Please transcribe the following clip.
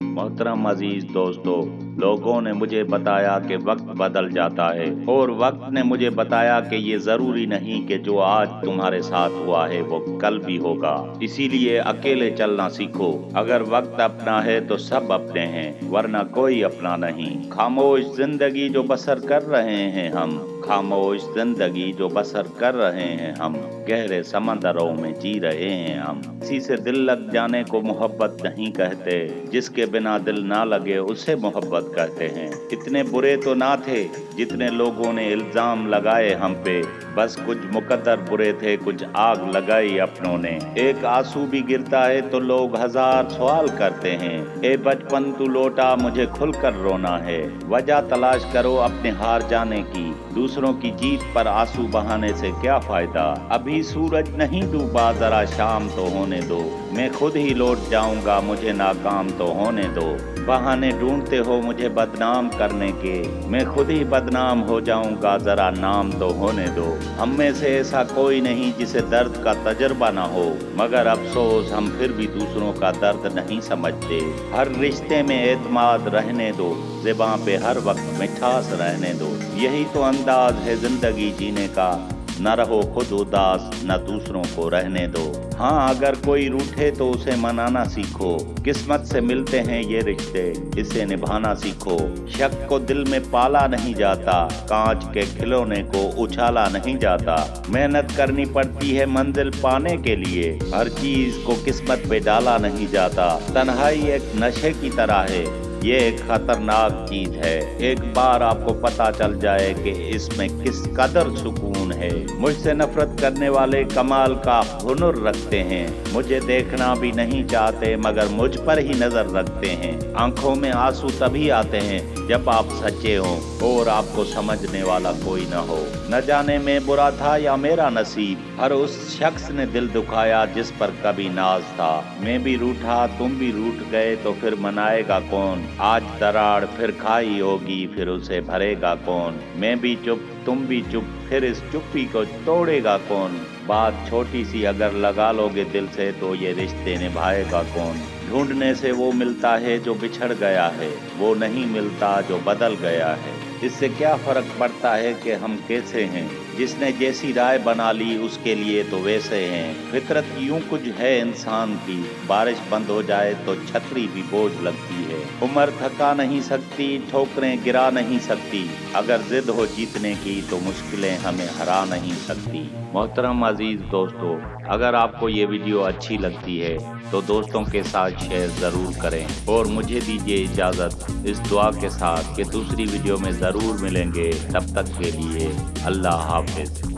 मोहतरम अजीज दोस्तों, लोगों ने मुझे बताया कि वक्त बदल जाता है और वक्त ने मुझे बताया कि ये जरूरी नहीं कि जो आज तुम्हारे साथ हुआ है वो कल भी होगा। इसीलिए अकेले चलना सीखो। अगर वक्त अपना है तो सब अपने हैं, वरना कोई अपना नहीं। खामोश जिंदगी जो बसर कर रहे हैं हम, खामोश जिंदगी जो बसर कर रहे हैं हम, गहरे समंदरों में जी रहे हैं हम। किसी से दिल लग जाने को मोहब्बत नहीं कहते, जिसके बिना दिल ना लगे उसे मोहब्बत कहते हैं। इतने बुरे तो ना थे जितने लोगों ने इल्जाम लगाए हम पे, बस कुछ मुकद्दर बुरे थे, कुछ आग लगाई अपनों ने। एक आंसू भी गिरता है तो लोग हजार सवाल करते हैं, ए बचपन तू लौटा मुझे खुलकर रोना है। वजह तलाश करो अपने हार जाने की, दूसरों की जीत पर आंसू बहाने से क्या फायदा। अभी सूरज नहीं डूबा, जरा शाम तो होने दो, मैं खुद ही लौट जाऊंगा, मुझे नाकाम तो होने दो। बहाने ढूंढते हो मुझे बदनाम करने के, मैं खुद ही बदनाम हो जाऊंगा, जरा नाम तो होने दो। हम में से ऐसा कोई नहीं जिसे दर्द का तजर्बा ना हो, मगर अफसोस हम फिर भी दूसरों का दर्द नहीं समझते। हर रिश्ते में एतमाद रहने दो, ज़ुबां पे हर वक्त मिठास रहने दो। यही तो अंदाज है जिंदगी जीने का, न रहो खुद उदास, न दूसरों को रहने दो। हाँ, अगर कोई रूठे तो उसे मनाना सीखो, किस्मत से मिलते हैं ये रिश्ते, इसे निभाना सीखो। शक को दिल में पाला नहीं जाता, कांच के खिलौने को उछाला नहीं जाता। मेहनत करनी पड़ती है मंजिल पाने के लिए, हर चीज को किस्मत पे डाला नहीं जाता। तन्हाई एक नशे की तरह है, ये एक खतरनाक चीज है। एक बार आपको पता चल जाए कि इसमें किस कदर सुकून है। मुझसे नफरत करने वाले कमाल का हुनर रखते हैं, मुझे देखना भी नहीं चाहते मगर मुझ पर ही नजर रखते हैं। आंखों में आंसू तभी आते हैं जब आप सच्चे हों और आपको समझने वाला कोई न हो। न जाने मैं बुरा था या मेरा नसीब, हर उस शख्स ने दिल दुखाया जिस पर कभी नाज था। मैं भी रूठा, तुम भी रूठ गए, तो फिर मनाएगा कौन। आज दरार फिर खाई होगी, फिर उसे भरेगा कौन। मैं भी चुप, तुम भी चुप, फिर इस चुप्पी को तोड़ेगा कौन। बात छोटी सी अगर लगा लोगे दिल से, तो ये रिश्ते निभाएगा कौन। ढूंढने से वो मिलता है जो बिछड़ गया है, वो नहीं मिलता जो बदल गया है। इससे क्या फर्क पड़ता है कि हम कैसे हैं, जिसने जैसी राय बना ली उसके लिए तो वैसे हैं। फितरत यूं कुछ है इंसान की, बारिश बंद हो जाए तो छतरी भी बोझ लगती है। उम्र थका नहीं सकती, ठोकरें गिरा नहीं सकती, अगर जिद हो जीतने की तो मुश्किलें हमें हरा नहीं सकती। मोहतरम अजीज दोस्तों, अगर आपको ये वीडियो अच्छी लगती है तो दोस्तों के साथ शेयर ज़रूर करें और मुझे दीजिए इजाज़त इस दुआ के साथ कि दूसरी वीडियो में ज़रूर मिलेंगे। तब तक के लिए अल्लाह हाफ़िज़।